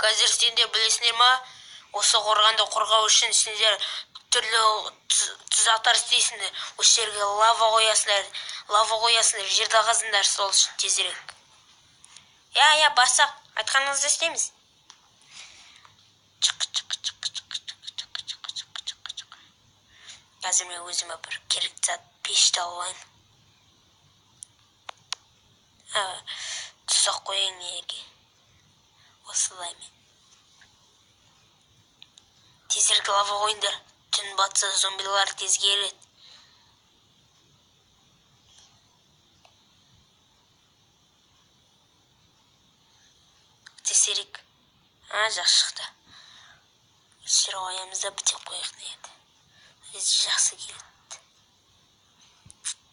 Қазір сендер білесіңдер ма? Осы қорғанды қорғау үшін сендер түрлі тұзақтар істейсіңдер. Осы жерге лава қоясыңдар, жерді қазыңдар, сол үшін тезірек. Я, бастық, айтқаныңызды істейміз. Қазір мен өзіме бір керекті зат пешті алайын. Тұзақ қояйын неге. Осылай мен. Тезірек лава қойыңдар. Түн батса зомбилар тез келеді. Тезірек. Жақсы шықты. Жер қоямыз да бітеп қояйық еді. Жақсы келеді.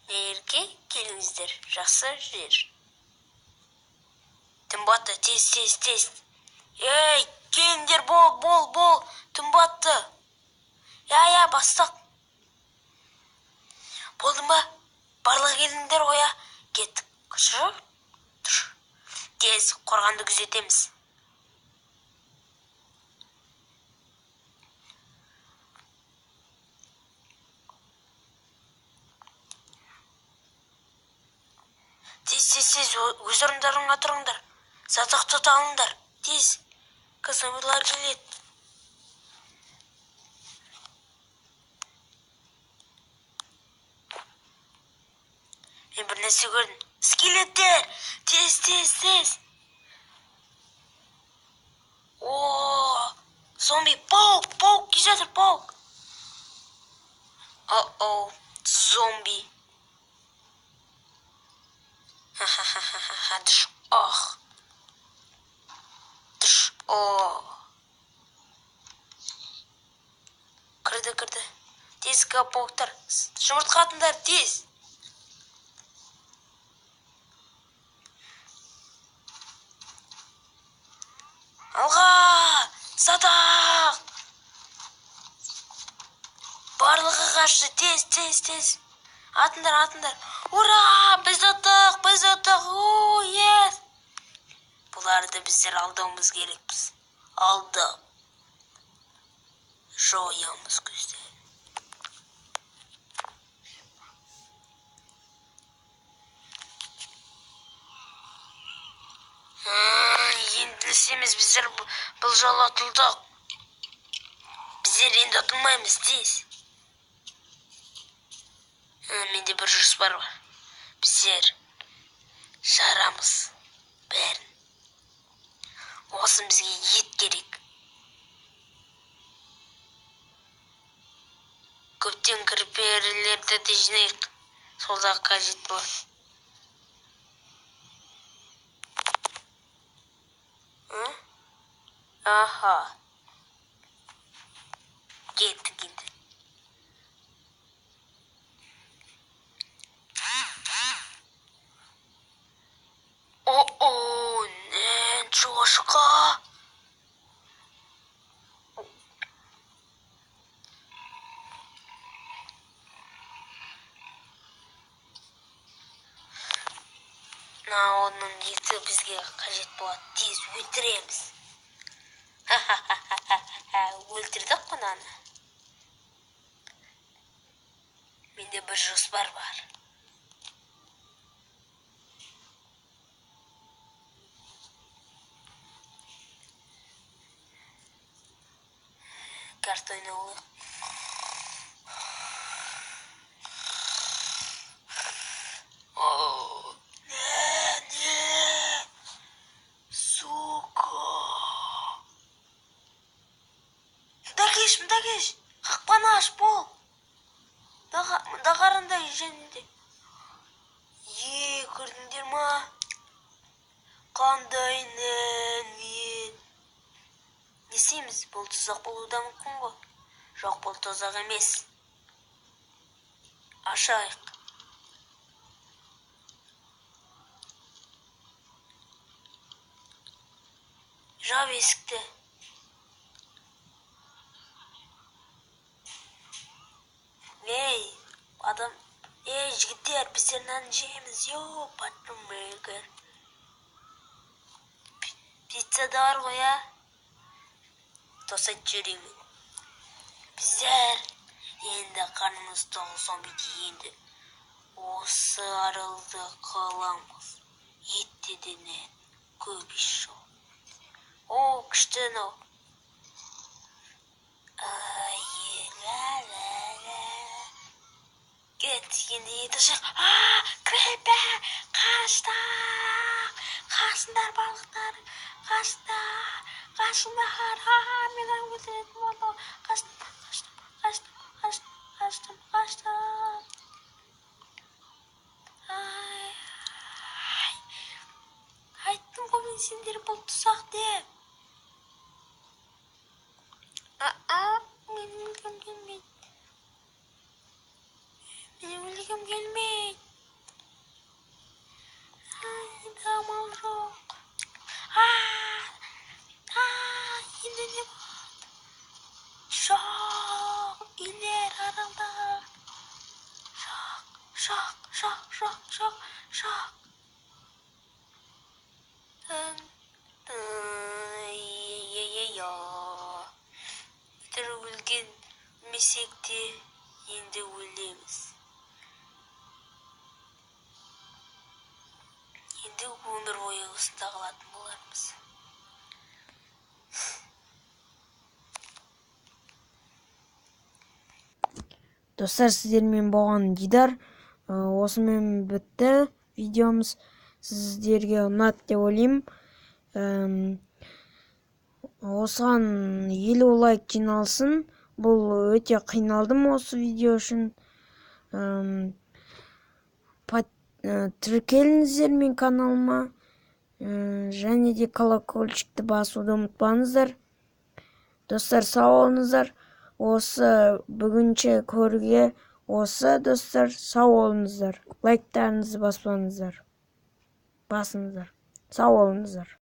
Нерге келіңіздер. Жақсы жер. Түн батты. Тез. Ей, келіңдер, бол. Түн батты. Я, бастық. Болдың ба? Барлығы келіңдер қоя. Кеттік. Тез қорғанды күзетеміз. Тез, өз орындарыңа тұрыңдар. Сатақ тұта алыңдар. Тез, зомбилар келеді. Мен бір нәрсе көрдім. Скелеттер! Тез! Зомби, паук, келе жатыр, паук. Зомби. Дыш, Кірді. Тез, пауктар. Жұмыртқа атыңдар, тез. Алға! Садақ! Барлығы қашты, тез. Атыңдар. Ура! Біз ұттық! Ес! Бұларды біздер алдауымыз керекпіз. Алдап. Жоямыз көзде. Енді білсеміз біздер бұл жолы ұтылдық. Біздер енді ұтылмаймыз, тез. Менде бір жоспар бар. Біздер жарамыз бәрін. Осын бізге ет керек. Көптен кірперлерді де жинайық. Солдағы қажет болады. Кеттік енді. Шошқа. Оның еті бізге қажет болады. Тез өлтіреміз. Өлтірдік қонаны. Менде бір жоспар бар. Карта ойнауы. Мұнда кеш. Қақпаны аш бол. Мұнда қарындай женінде. Көрдіңдер ма? Қандай мен. Не істейміз? Бұл тұзақ болуы да мүмкін ғой. Жоқ, бұл тұзақ емес. Ашайық. Жап есікті. Жігіттер, біздер нан жейміз. Патрон Мегер. Пицца да бар ғой, тосып жүрейін. Bizler енді қарнымыз тоғыздан енді осы аралды қаламыз. Еттеден көп іш жол. О, күшті анау. Енді еді жақ. Крепе! Қашындар балықтар. Қашындар. Мен өлтіретін болды. Қаштым. Айттым ғой мен сендер бұл тұсақ деп. Мен өлгім келмейді. Енді амал жоқ. Енді не болды? Жоқ, үйлер аралдар. Жоқ. Егер өлмесек те енді өлеміз. Енді өмір бойы осында қалатын болармыз. Достар, сіздермен болған Дидар. Осымен бітті видеомыз. Сіздерге ұнады деп ойлаймын. Осыған 50 лайк жиналсын. Бұл өте қиналдым осы видео үшін. Тіркеліңіздер мен каналыма. Және де колокольчикті басуды ұмытпаңыздар. Достар, сау болыңыздар. Осы бүгінше көруге осы, достар, сау болыңыздар. Лайктарыңызды басыңыздар. Сау болыңыздар.